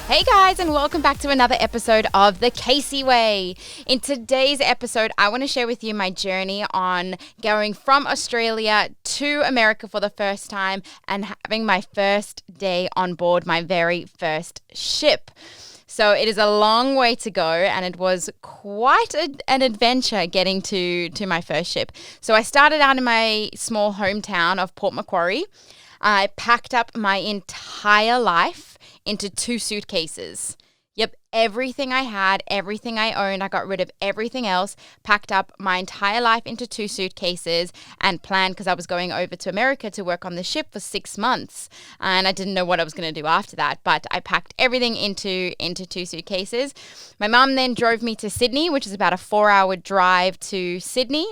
Hey guys, and welcome back to another episode of The Casey Way. In today's episode, I want to share with you my journey on going from Australia to America for the first time and having my first day on board my very first ship. So it is a long way to go, and it was quite an adventure getting to my first ship. So I started out in my small hometown of Port Macquarie. I packed up my entire life into 2 suitcases. Yep, everything I had, everything I owned, I got rid of everything else, packed up my entire life into 2 suitcases and planned, because I was going over to America to work on the ship for 6 months. And I didn't know what I was going to do after that, but I packed everything into 2 suitcases. My mum then drove me to Sydney, which is about a 4-hour drive to Sydney.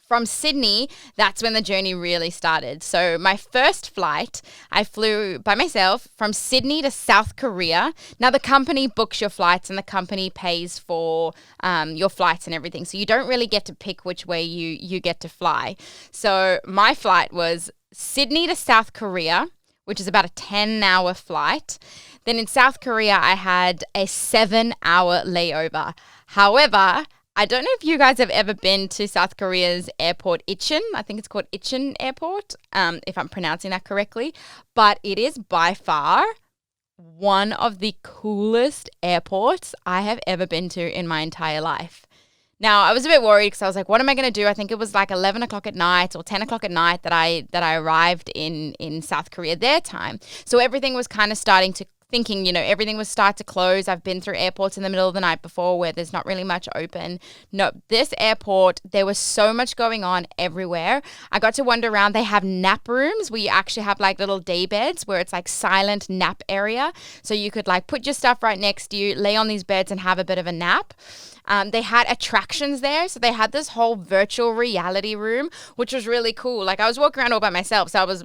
From Sydney, that's when the journey really started. So my first flight, I flew by myself from Sydney to South Korea. Now, the company books your flights and the company pays for your flights and everything. So you don't really get to pick which way you get to fly. So my flight was Sydney to South Korea, which is about a 10-hour flight. Then in South Korea, I had a 7-hour layover. However, I don't know if you guys have ever been to South Korea's airport, Incheon. I think it's called Incheon Airport, if I'm pronouncing that correctly. But it is by far one of the coolest airports I have ever been to in my entire life. Now, I was a bit worried because I was like, what am I going to do? I think it was like 11 o'clock at night or 10 o'clock at night that I arrived in South Korea their time. So everything was kind of starting to thinking, everything would start to close. I've been through airports in the middle of the night before where there's not really much open. No, this airport, there was so much going on everywhere. I got to wander around. They have nap rooms where you actually have like little day beds where it's like silent nap area. So you could like put your stuff right next to you, lay on these beds and have a bit of a nap. They had attractions there. So they had this whole virtual reality room, which was really cool. Like I was walking around all by myself. So I was,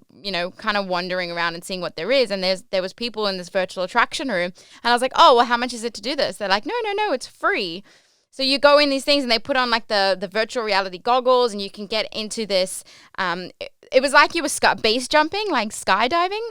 kind of wandering around and seeing what there is. And there was people in this virtual attraction room. And I was like, oh, well, how much is it to do this? They're like, no, it's free. So you go in these things and they put on like the virtual reality goggles and you can get into this. It was like you were base jumping, like skydiving.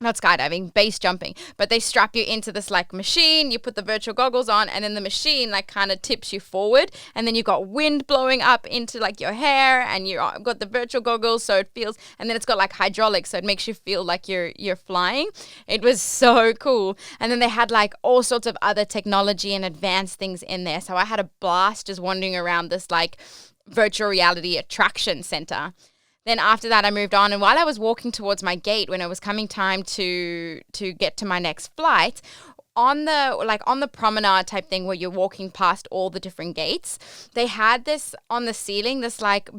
Not skydiving, base jumping, but they strap you into this like machine, you put the virtual goggles on and then the machine like kind of tips you forward and then you got wind blowing up into like your hair and you got the virtual goggles so it feels, and then it's got like hydraulics so it makes you feel like you're flying. It was so cool. And then they had like all sorts of other technology and advanced things in there. So I had a blast just wandering around this like virtual reality attraction center. Then after that, I moved on. And while I was walking towards my gate, when it was coming time to get to my next flight, on the promenade type thing where you're walking past all the different gates, they had this on the ceiling, this like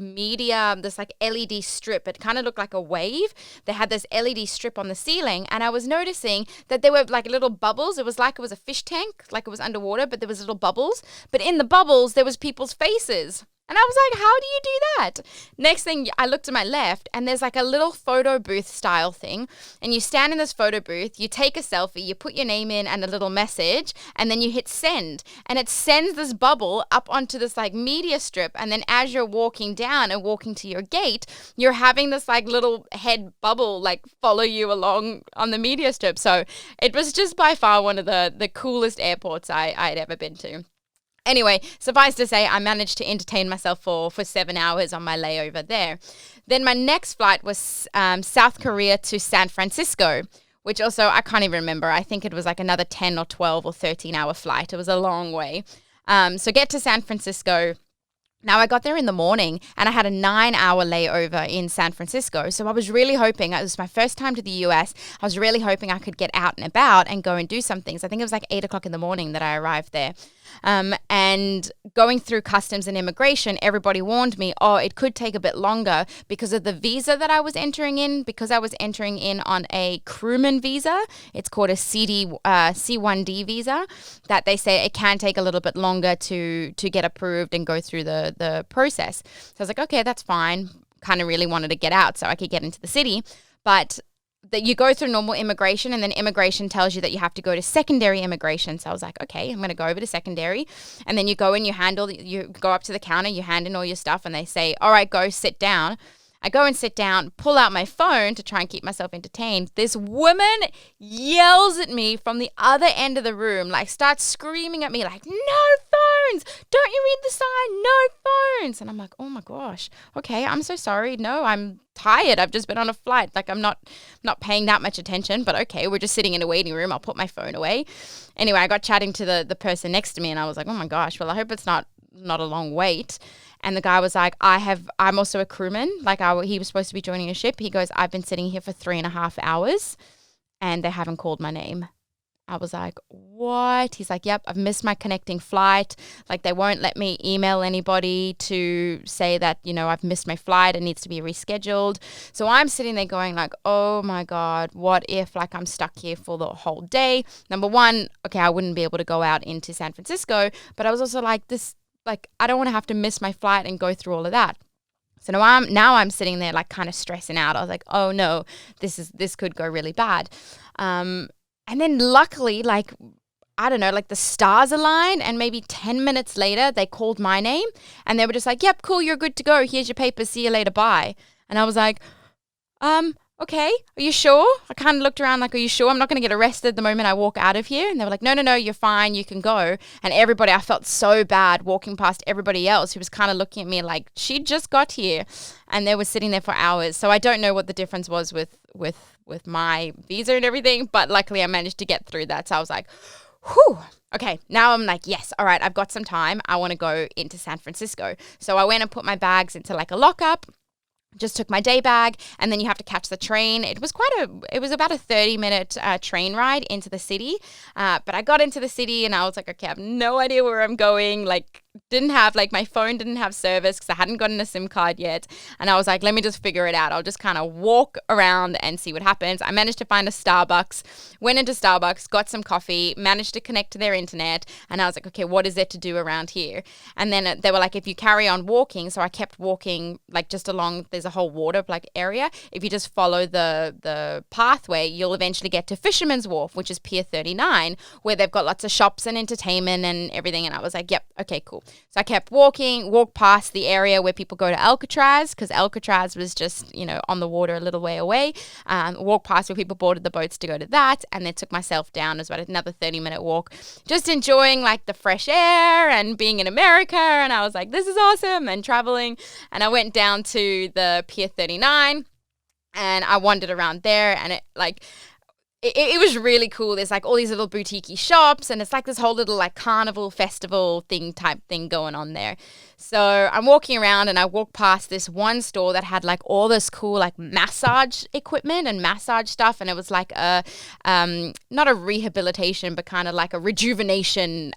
LED strip. It kind of looked like a wave. They had this LED strip on the ceiling, and I was noticing that there were like little bubbles. It was like it was a fish tank, like it was underwater, but there was little bubbles. But in the bubbles, there was people's faces. And I was like, how do you do that? Next thing, I looked to my left and there's like a little photo booth style thing. And you stand in this photo booth, you take a selfie, you put your name in and a little message, and then you hit send. And it sends this bubble up onto this like media strip. And then as you're walking down and walking to your gate, you're having this like little head bubble like follow you along on the media strip. So it was just by far one of the coolest airports I'd ever been to. Anyway, suffice to say, I managed to entertain myself for 7 hours on my layover there. Then my next flight was South Korea to San Francisco, which also I can't even remember. I think it was like another 10 or 12 or 13-hour flight. It was a long way. So get to San Francisco. Now, I got there in the morning and I had a 9-hour layover in San Francisco. So I was really hoping, it was my first time to the US, I was really hoping I could get out and about and go and do some things. I think it was like 8 o'clock in the morning that I arrived there. And going through customs and immigration, everybody warned me, it could take a bit longer because of the visa that I was entering in, because I was entering in on a crewman visa. It's called a C1D visa, that they say it can take a little bit longer to get approved and go through the process. So I was like, okay, that's fine. Kind of really wanted to get out so I could get into the city. But that you go through normal immigration and then immigration tells you that you have to go to secondary immigration. So I was like, okay, I'm going to go over to secondary. And then you go and you go up to the counter, you hand in all your stuff and they say, all right, go sit down. I go and sit down, pull out my phone to try and keep myself entertained. This woman yells at me from the other end of the room, like starts screaming at me like, no phones, don't you read the sign, no phones. And I'm like, oh my gosh, okay, I'm so sorry. No, I'm tired. I've just been on a flight. Like I'm not paying that much attention, but okay, we're just sitting in a waiting room. I'll put my phone away. Anyway, I got chatting to the person next to me and I was like, oh my gosh, well, I hope it's not a long wait. And the guy was like, I'm also a crewman. Like he was supposed to be joining a ship. He goes, I've been sitting here for 3.5 hours and they haven't called my name. I was like, what? He's like, yep, I've missed my connecting flight. Like they won't let me email anybody to say that, I've missed my flight. It needs to be rescheduled. So I'm sitting there going like, oh my God, what if like I'm stuck here for the whole day? Number one, okay, I wouldn't be able to go out into San Francisco, but I was also like I don't want to have to miss my flight and go through all of that. So now I'm sitting there like kind of stressing out. I was like, oh no, this could go really bad. And then luckily, like, I don't know, like the stars aligned and maybe 10 minutes later they called my name and they were just like, yep, cool, you're good to go. Here's your papers. See you later. Bye. And I was like, okay, are you sure? I kind of looked around like, are you sure I'm not going to get arrested the moment I walk out of here? And they were like, no, you're fine. You can go. And everybody, I felt so bad walking past everybody else who was kind of looking at me like she just got here and they were sitting there for hours. So I don't know what the difference was with my visa and everything, but luckily I managed to get through that. So I was like, whew. Okay, now I'm like, yes, all right, I've got some time. I want to go into San Francisco. So I went and put my bags into like a lockup. Just took my day bag and then you have to catch the train. It was about a 30-minute train ride into the city. But I got into the city and I was like, okay, I have no idea where I'm going. Like my phone didn't have service because I hadn't gotten a SIM card yet. And I was like, let me just figure it out. I'll just kind of walk around and see what happens. I managed to find a Starbucks, went into Starbucks, got some coffee, managed to connect to their internet. And I was like, okay, what is there to do around here? And then they were like, if you carry on walking. So I kept walking like just along, there's a whole water like area. If you just follow the pathway, you'll eventually get to Fisherman's Wharf, which is Pier 39, where they've got lots of shops and entertainment and everything. And I was like, yep, okay, cool. So I kept walked past the area where people go to Alcatraz, because Alcatraz was just, on the water a little way away. Walked past where people boarded the boats to go to that, and then took myself down as well, another 30-minute walk, just enjoying like the fresh air and being in America. And I was like, this is awesome, and traveling. And I went down to the Pier 39 and I wandered around there, and it was really cool. There's like all these little boutique-y shops and it's like this whole little like carnival festival type thing going on there. So I'm walking around and I walk past this one store that had like all this cool like massage equipment and massage stuff. And it was like not a rehabilitation, but kind of like a rejuvenation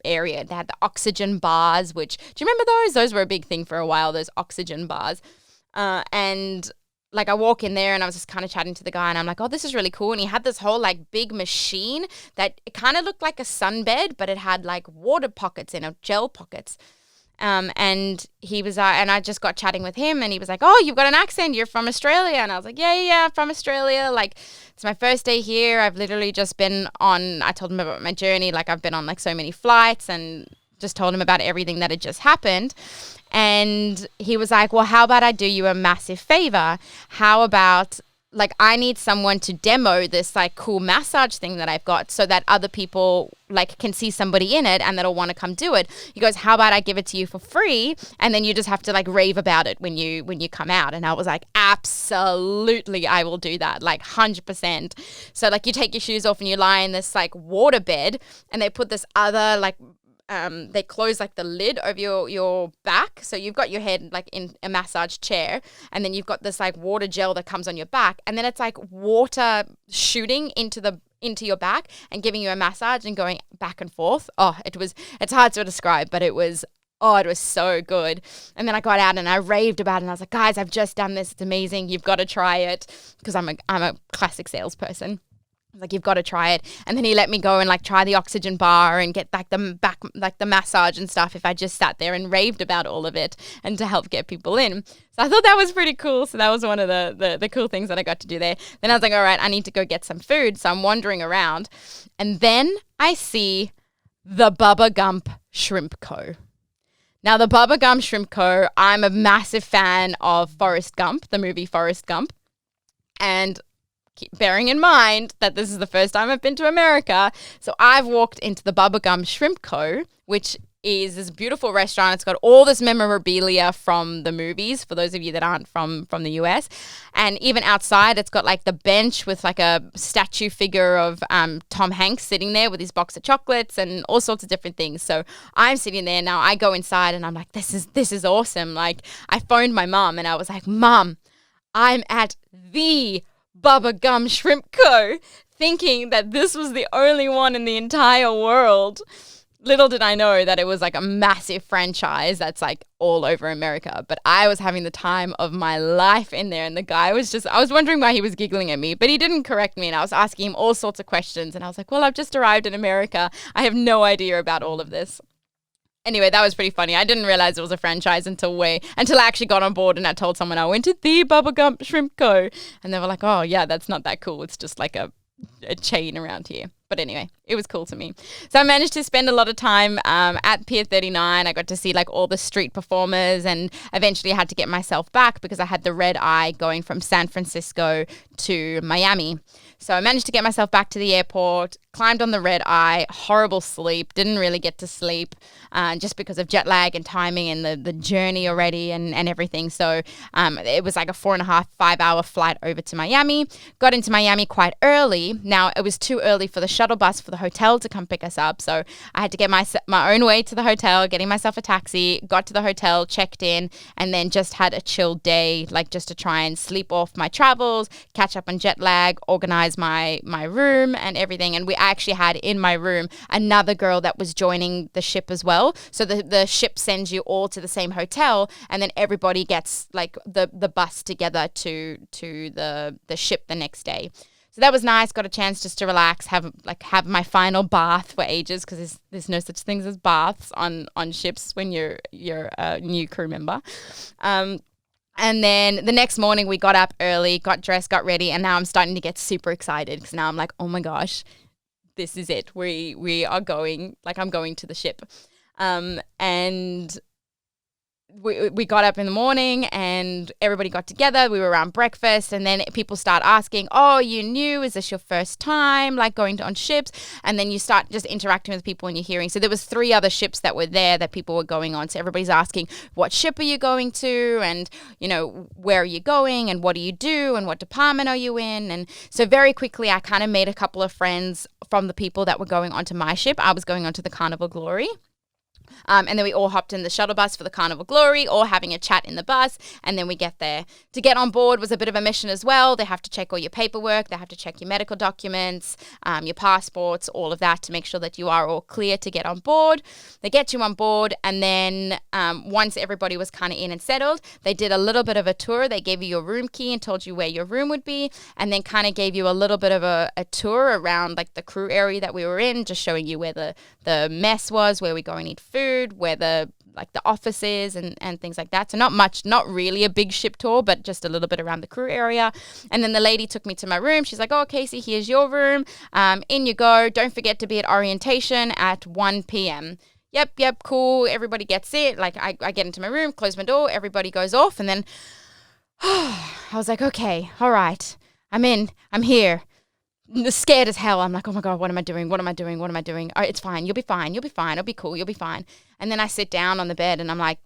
area. They had the oxygen bars, which, do you remember those? Those were a big thing for a while, those oxygen bars. And like I walk in there and I was just kind of chatting to the guy and I'm like, oh, this is really cool. And he had this whole like big machine that it kind of looked like a sunbed, but it had like water pockets in it, gel pockets. And he was, and I just got chatting with him and he was like, oh, you've got an accent. You're from Australia. And I was like, yeah, I'm from Australia. Like it's my first day here. I've literally just been I told him about my journey. Like I've been on like so many flights and just told him about everything that had just happened. And he was like, well, how about I do you a massive favor? How about like I need someone to demo this like cool massage thing that I've got so that other people like can see somebody in it and that'll want to come do it. He goes, how about I give it to you for free and then you just have to like rave about it when you come out. And I was like, absolutely, I will do that, like 100%. So like you take your shoes off and you lie in this like water bed and they put this other like they close like the lid over your back, so you've got your head like in a massage chair and then you've got this like water gel that comes on your back and then it's like water shooting into your back and giving you a massage and going back and forth. It's hard to describe, but it was so good. And then I got out and I raved about it and I was like, guys, I've just done this, it's amazing, you've got to try it, because I'm a classic salesperson. Like, you've got to try it. And then he let me go and like try the oxygen bar and get like the massage and stuff if I just sat there and raved about all of it and to help get people in. So I thought that was pretty cool. So that was one of the cool things that I got to do there. Then I was like, all right, I need to go get some food. So I'm wandering around and then I see the Bubba Gump Shrimp Co. Now, the Bubba Gump Shrimp Co., I'm a massive fan of Forrest Gump, the movie Forrest Gump. And bearing in mind that this is the first time I've been to America, so I've walked into the Bubba Gump Shrimp Co., which is this beautiful restaurant. It's got all this memorabilia from the movies, for those of you that aren't from the US. And even outside, it's got like the bench with like a statue figure of Tom Hanks sitting there with his box of chocolates and all sorts of different things. So I'm sitting there now. I go inside and I'm like, this is awesome. Like, I phoned my mom and I was like, Mom, I'm at the Bubba Gump Shrimp Co., thinking that this was the only one in the entire world. Little did I know that it was like a massive franchise that's like all over America. But I was having the time of my life in there. And the guy was I was wondering why he was giggling at me, but he didn't correct me. And I was asking him all sorts of questions. And I was like, well, I've just arrived in America. I have no idea about all of this. Anyway, that was pretty funny. I didn't realize it was a franchise until I actually got on board and I told someone I went to the Bubba Gump Shrimp Co. And they were like, oh, yeah, that's not that cool. It's just like a chain around here. But anyway, it was cool to me. So I managed to spend a lot of time at Pier 39. I got to see like all the street performers, and eventually I had to get myself back because I had the red eye going from San Francisco to Miami. So I managed to get myself back to the airport, climbed on the red eye, horrible sleep, didn't really get to sleep just because of jet lag and timing and the journey already and everything. So it was like a 4.5, 5-hour flight over to Miami. Got into Miami quite early. Now, it was too early for the shuttle bus for the hotel to come pick us up. So I had to get my own way to the hotel, getting myself a taxi, got to the hotel, checked in, and then just had a chill day, like just to try and sleep off my travels, catch up on jet lag, organize my room and everything. And we actually had in my room another girl that was joining the ship as well. So the ship sends you all to the same hotel, and then everybody gets like the bus together to the ship the next day. So that was nice. Got a chance just to relax, have my final bath for ages, because there's no such things as baths on ships when you're a new crew member. And then the next morning we got up early, got dressed, got ready, and now I'm starting to get super excited because now I'm like, oh my gosh, this is it. We are going, like I'm going to the ship. And we got up in the morning and everybody got together. We were around breakfast, and then people start asking, oh, you new? Is this your first time like going on ships? And then you start just interacting with people and you're hearing. So there was 3 other ships that were there that people were going on. So everybody's asking, what ship are you going to? And, you know, where are you going? And what do you do? And what department are you in? And so very quickly I kind of made a couple of friends from the people that were going onto my ship. I was going onto the Carnival Glory. And then we all hopped in the shuttle bus for the Carnival Glory, all having a chat in the bus, and then we get there. To get on board was a bit of a mission as well. They have to check all your paperwork, they have to check your medical documents, your passports, all of that to make sure that you are all clear to get on board. They get you on board, and then once everybody was kind of in and settled, they did a little bit of a tour. They gave you your room key and told you where your room would be, and then kind of gave you a little bit of a tour around like the crew area that we were in, just showing you where the mess was, where we go and eat food, where the office is and things like that. So not really a big ship tour, but just a little bit around the crew area. And then the lady took me to my room. She's like, oh, Casey, here's your room. In you go. Don't forget to be at orientation at 1 p.m. Yep, cool. Everybody gets it. Like I get into my room, close my door, everybody goes off. And then I was like, okay, all right, I'm in, I'm here. Scared as hell. I'm like, oh my God, what am I doing? What am I doing? Oh, it's fine. You'll be fine. It'll be cool. You'll be fine. And then I sit down on the bed and I'm like,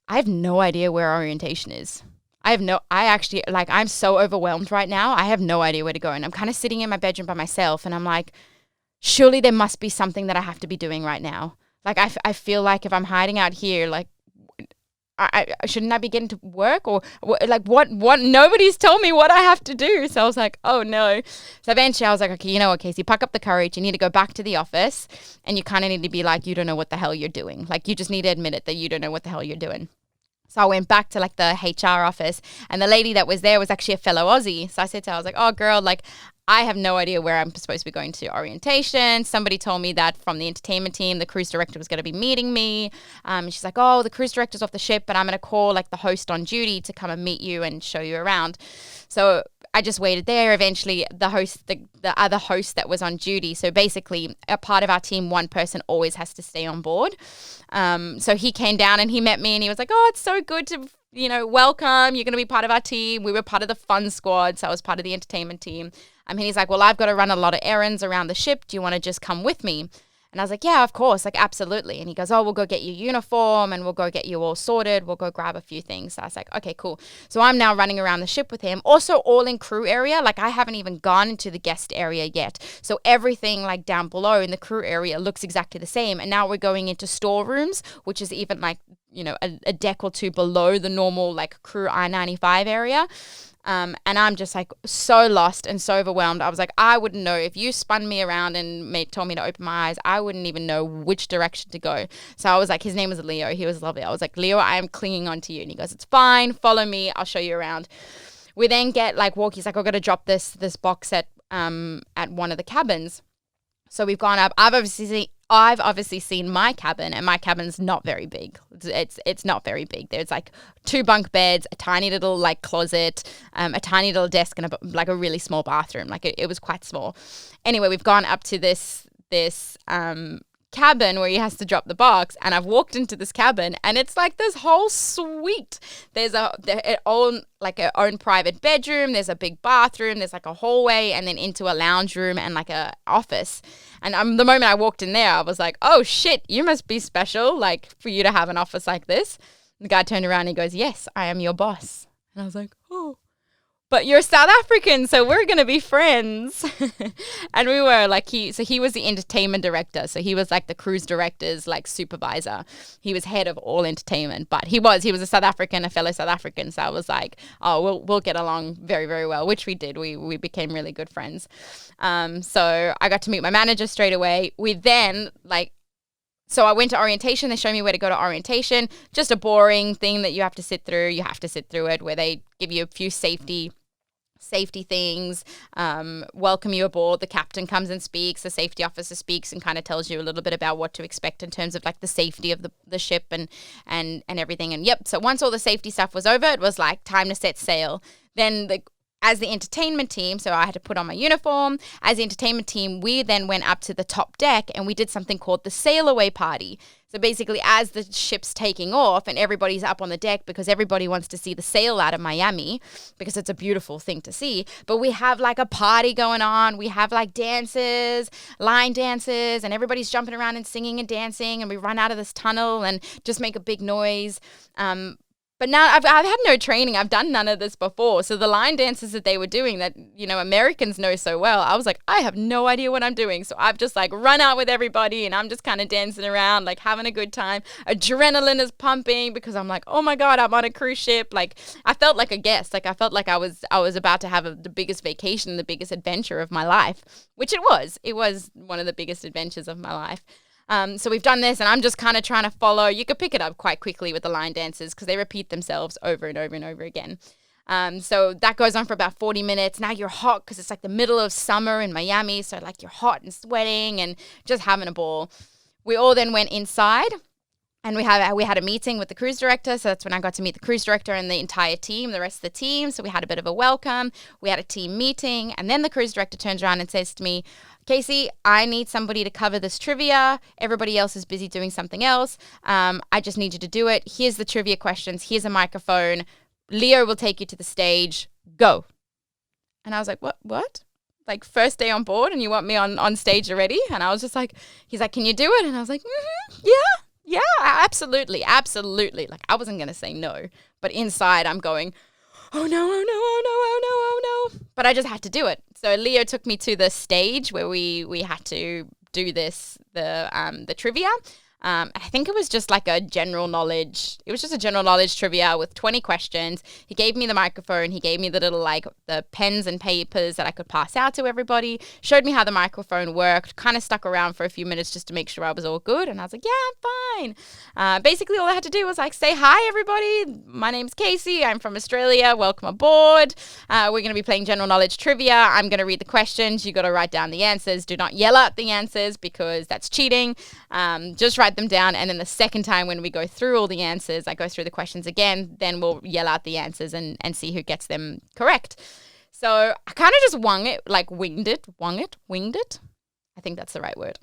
I have no idea where orientation is. I'm so overwhelmed right now. I have no idea where to go. And I'm kind of sitting in my bedroom by myself and I'm like, surely there must be something that I have to be doing right now. Like, I feel like if I'm hiding out here, like, I shouldn't I be getting to work or like what nobody's told me what I have to do. So I was like, oh no. So eventually I was like, okay, you know what, Casey, pack up the courage. You need to go back to the office and you kind of need to be like, you don't know what the hell you're doing. Like, you just need to admit it that you don't know what the hell you're doing. So I went back to like the HR office, and the lady that was there was actually a fellow Aussie. So I said to her, I was like, oh girl, like, I have no idea where I'm supposed to be going to orientation. Somebody told me that from the entertainment team, the cruise director was going to be meeting me. She's like, oh, the cruise director's off the ship, but I'm going to call like the host on duty to come and meet you and show you around. So I just waited there. Eventually, the other host that was on duty. So basically, a part of our team, one person always has to stay on board. So he came down and he met me and he was like, "Oh, it's so good to, welcome. You're going to be part of our team." We were part of the fun squad, so I was part of the entertainment team. And he's like, "Well, I've got to run a lot of errands around the ship. Do you want to just come with me?" And I was like, "Yeah, of course, like absolutely." And he goes, "Oh, we'll go get your uniform and we'll go get you all sorted. We'll go grab a few things." So I was like, "Okay, cool." So I'm now running around the ship with him, also all in crew area. Like I haven't even gone into the guest area yet. So everything like down below in the crew area looks exactly the same. And now we're going into storerooms, which is even like, a deck or two below the normal like crew I-95 area. And I'm just like so lost and so overwhelmed. I was like, I wouldn't know if you spun me around and told me to open my eyes. I wouldn't even know which direction to go. So I was like, his name was Leo. He was lovely. I was like, "Leo, I am clinging on to you." And he goes, "It's fine. Follow me. I'll show you around." We then get like He's like, "I've got to drop this box at one of the cabins." So we've gone up. I've obviously seen my cabin, and my cabin's not very big. It's not very big. There's like 2 bunk beds, a tiny little like closet, a tiny little desk, and a really small bathroom. Like it was quite small. Anyway, we've gone up to this cabin where he has to drop the box, and I've walked into this cabin and it's like this whole suite. There's their own private bedroom, there's a big bathroom, there's like a hallway, and then into a lounge room and like a office. And the moment I walked in there, I was like, "Oh shit, you must be special, like for you to have an office like this." The guy turned around and he goes, "Yes, I am your boss." And I was like, "Oh, but you're South African, so we're going to be friends." And we were like, he was the entertainment director. So he was like the cruise director's like supervisor. He was head of all entertainment, but he was a South African, a fellow South African. So I was like, "Oh, we'll get along very, very well," which we did. We became really good friends. So I got to meet my manager straight away. So I went to orientation. They showed me where to go to orientation. Just a boring thing that you have to sit through. You have to sit through it, where they give you a few safety things, welcome you aboard. The captain comes and speaks. The safety officer speaks and kind of tells you a little bit about what to expect in terms of like the safety of the ship and everything. And yep, so once all the safety stuff was over, it was like time to set sail. Then as the entertainment team, so I had to put on my uniform. As the entertainment team, we then went up to the top deck and we did something called the sail away party. So basically, as the ship's taking off and everybody's up on the deck because everybody wants to see the sail out of Miami because it's a beautiful thing to see. But we have like a party going on. We have like dances, line dances, and everybody's jumping around and singing and dancing. And we run out of this tunnel and just make a big noise. But now I've had no training. I've done none of this before. So the line dances that they were doing that, Americans know so well, I was like, I have no idea what I'm doing. So I've just like run out with everybody and I'm just kind of dancing around, like having a good time. Adrenaline is pumping because I'm like, oh my God, I'm on a cruise ship. Like I felt like a guest. Like I felt like I was about to have the biggest vacation, the biggest adventure of my life, which it was. It was one of the biggest adventures of my life. So we've done this and I'm just kind of trying to follow. You could pick it up quite quickly with the line dances because they repeat themselves over and over and over again. So that goes on for about 40 minutes. Now you're hot because it's like the middle of summer in Miami. So like you're hot and sweating and just having a ball. We all then went inside and we had a meeting with the cruise director. So that's when I got to meet the cruise director and the entire team, the rest of the team. So we had a bit of a welcome. We had a team meeting. And then the cruise director turns around and says to me, "Casey, I need somebody to cover this trivia. Everybody else is busy doing something else. I just need you to do it. Here's the trivia questions. Here's a microphone. Leo will take you to the stage. Go." And I was like, what? Like first day on board and you want me on stage already? And I was just like, he's like, "Can you do it?" And I was like, yeah, absolutely. Like I wasn't going to say no. But inside I'm going, oh no. But I just had to do it. So Leo took me to the stage where we had to do the trivia. I think it was just like a general knowledge. It was just a general knowledge trivia with 20 questions. He gave me the microphone. He gave me the little the pens and papers that I could pass out to everybody. Showed me how the microphone worked. Kind of stuck around for a few minutes just to make sure I was all good. And I was like, yeah, I'm fine. Basically, all I had to do was like say hi, everybody. My name's Casey. I'm from Australia. Welcome aboard. We're going to be playing general knowledge trivia. I'm going to read the questions. You got to write down the answers. Do not yell out the answers because that's cheating. Just write them down, and then the second time when we go through all the answers, I go through the questions again, then we'll yell out the answers and see who gets them correct. So I kind of just winged it. I think that's the right word.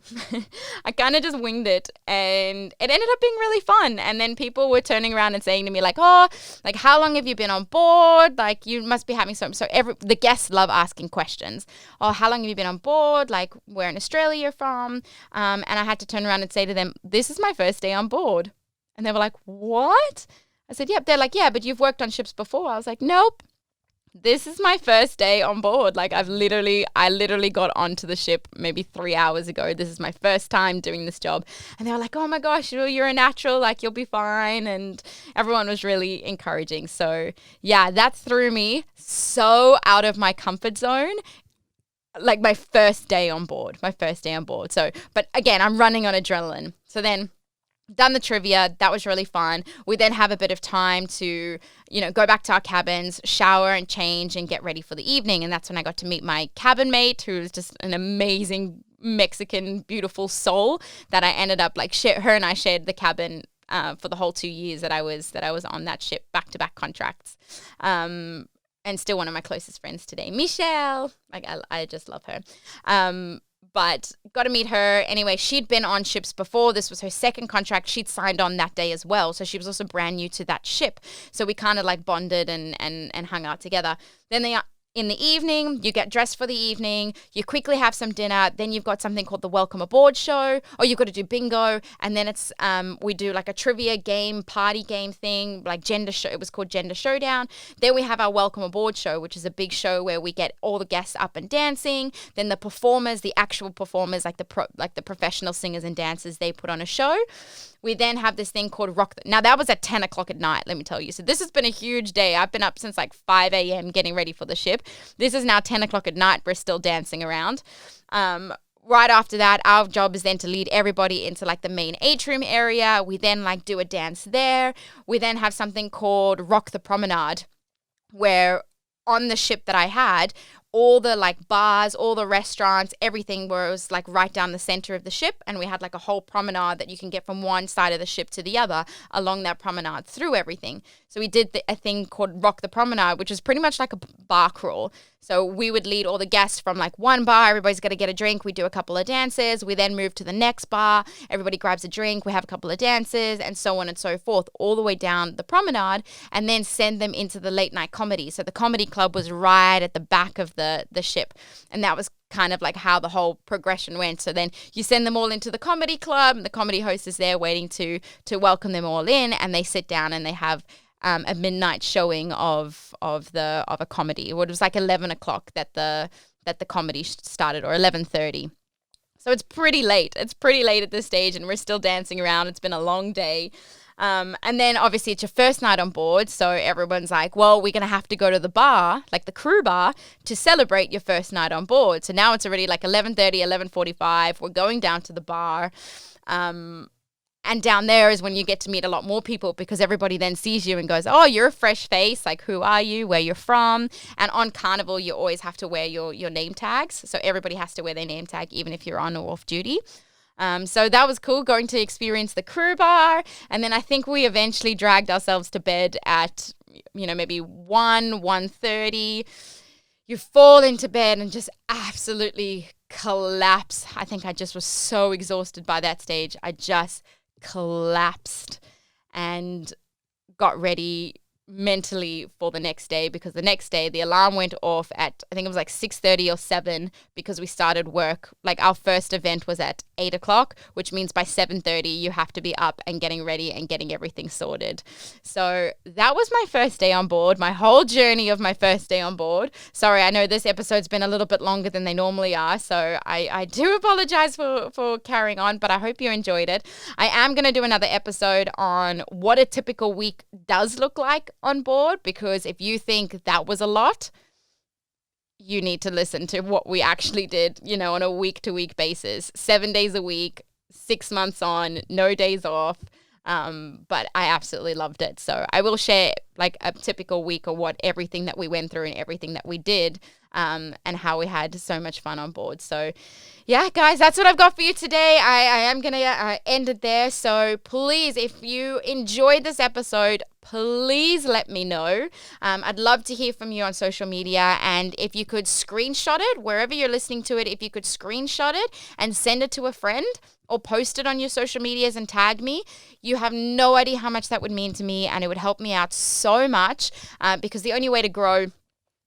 I kind of just winged it, and it ended up being really fun. And then people were turning around and saying to me like, oh, like, how long have you been on board? Like, you must be having the guests love asking questions. Oh, how long have you been on board? Like, where in Australia you're from? And I had to turn around and say to them, this is my first day on board. And they were like, what? I said, yep. They're like, yeah, but you've worked on ships before. I was like, nope. This is my first day on board. Like, I literally got onto the ship maybe 3 hours ago. This is my first time doing this job. And they were like, oh my gosh, you're a natural, like, you'll be fine. And everyone was really encouraging. So yeah, that threw me so out of my comfort zone. Like my first day on board. So, but again, I'm running on adrenaline. So then, done the trivia. That was really fun. We then have a bit of time to, go back to our cabins, shower and change and get ready for the evening. And that's when I got to meet my cabin mate, who was just an amazing Mexican, beautiful soul that I ended up her and I shared the cabin for the whole 2 years that I was on that ship, back-to-back contracts. And still one of my closest friends today, Michelle. I just love her. But got to meet her. Anyway, she'd been on ships before. This was her second contract. She'd signed on that day as well. So she was also brand new to that ship. So we kind of bonded and hung out together. Then in the evening, you get dressed for the evening, you quickly have some dinner, then you've got something called the Welcome Aboard show, or you've got to do bingo, and then it's we do a trivia game, party game thing, it was called Gender Showdown. Then we have our Welcome Aboard show, which is a big show where we get all the guests up and dancing. Then the performers, the actual performers, the professional singers and dancers, they put on a show. We then have this thing called Now, that was at 10 o'clock at night, let me tell you. So this has been a huge day. I've been up since 5 a.m. getting ready for the ship. This is now 10 o'clock at night. We're still dancing around. Right after that, our job is then to lead everybody into the main atrium area. We then do a dance there. We then have something called Rock the Promenade, where on the ship that I had, all the bars, all the restaurants, everything was right down the center of the ship. And we had a whole promenade that you can get from one side of the ship to the other along that promenade through everything. So we did a thing called Rock the Promenade, which is pretty much like a bar crawl. So we would lead all the guests from one bar. Everybody's got to get a drink. We do a couple of dances. We then move to the next bar. Everybody grabs a drink. We have a couple of dances and so on and so forth all the way down the promenade, and then send them into the late night comedy. So the comedy club was right at the back of the ship. And that was kind of how the whole progression went. So then you send them all into the comedy club, and the comedy host is there waiting to welcome them all in, and they sit down and they have a midnight showing of a comedy. It was 11 o'clock that the comedy started, or 11:30. So it's pretty late. It's pretty late at this stage, and we're still dancing around. It's been a long day. And then obviously it's your first night on board. So everyone's well, we're going to have to go to the bar, the crew bar, to celebrate your first night on board. So now it's already 11:30, 11:45. We're going down to the bar. And down there is when you get to meet a lot more people, because everybody then sees you and goes, oh, you're a fresh face. Who are you? Where you're from? And on Carnival, you always have to wear your name tags. So everybody has to wear their name tag, even if you're on or off duty. So that was cool, going to experience the crew bar. And then I think we eventually dragged ourselves to bed at, maybe 1:30. You fall into bed and just absolutely collapse. I think I just was so exhausted by that stage. I just collapsed and got ready mentally for the next day, because the next day the alarm went off at, I think it was 6:30 or 7, because we started work. Our first event was at 8 o'clock, which means by 7:30 you have to be up and getting ready and getting everything sorted. So that was my first day on board, my whole journey of my first day on board. Sorry, I know this episode's been a little bit longer than they normally are, so I do apologize for carrying on, but I hope you enjoyed it. I am going to do another episode on what a typical week does look like on board, because if you think that was a lot, you need to listen to what we actually did, on a week-to-week basis, 7 days a week, 6 months on, no days off. But I absolutely loved it. So I will share a typical week, or what everything that we went through and everything that we did and how we had so much fun on board. So yeah, guys, that's what I've got for you today. I am going to end it there. So please, if you enjoyed this episode, please let me know. I'd love to hear from you on social media. And if you could screenshot it, wherever you're listening to it, if you could screenshot it and send it to a friend or post it on your social medias and tag me, you have no idea how much that would mean to me. And it would help me out so much because the only way to grow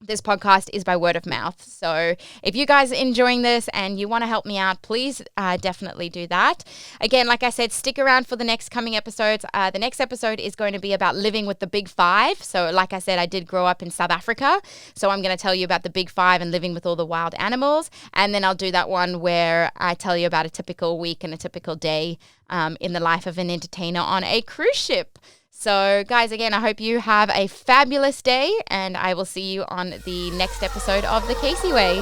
this podcast is by word of mouth. So if you guys are enjoying this and you want to help me out, please definitely do that. Again, like I said, stick around for the next coming episodes. The next episode is going to be about living with the big five. So like I said, I did grow up in South Africa. So I'm going to tell you about the big five and living with all the wild animals. And then I'll do that one where I tell you about a typical week and a typical day in the life of an entertainer on a cruise ship. So, guys, again, I hope you have a fabulous day, and I will see you on the next episode of The Casey Way.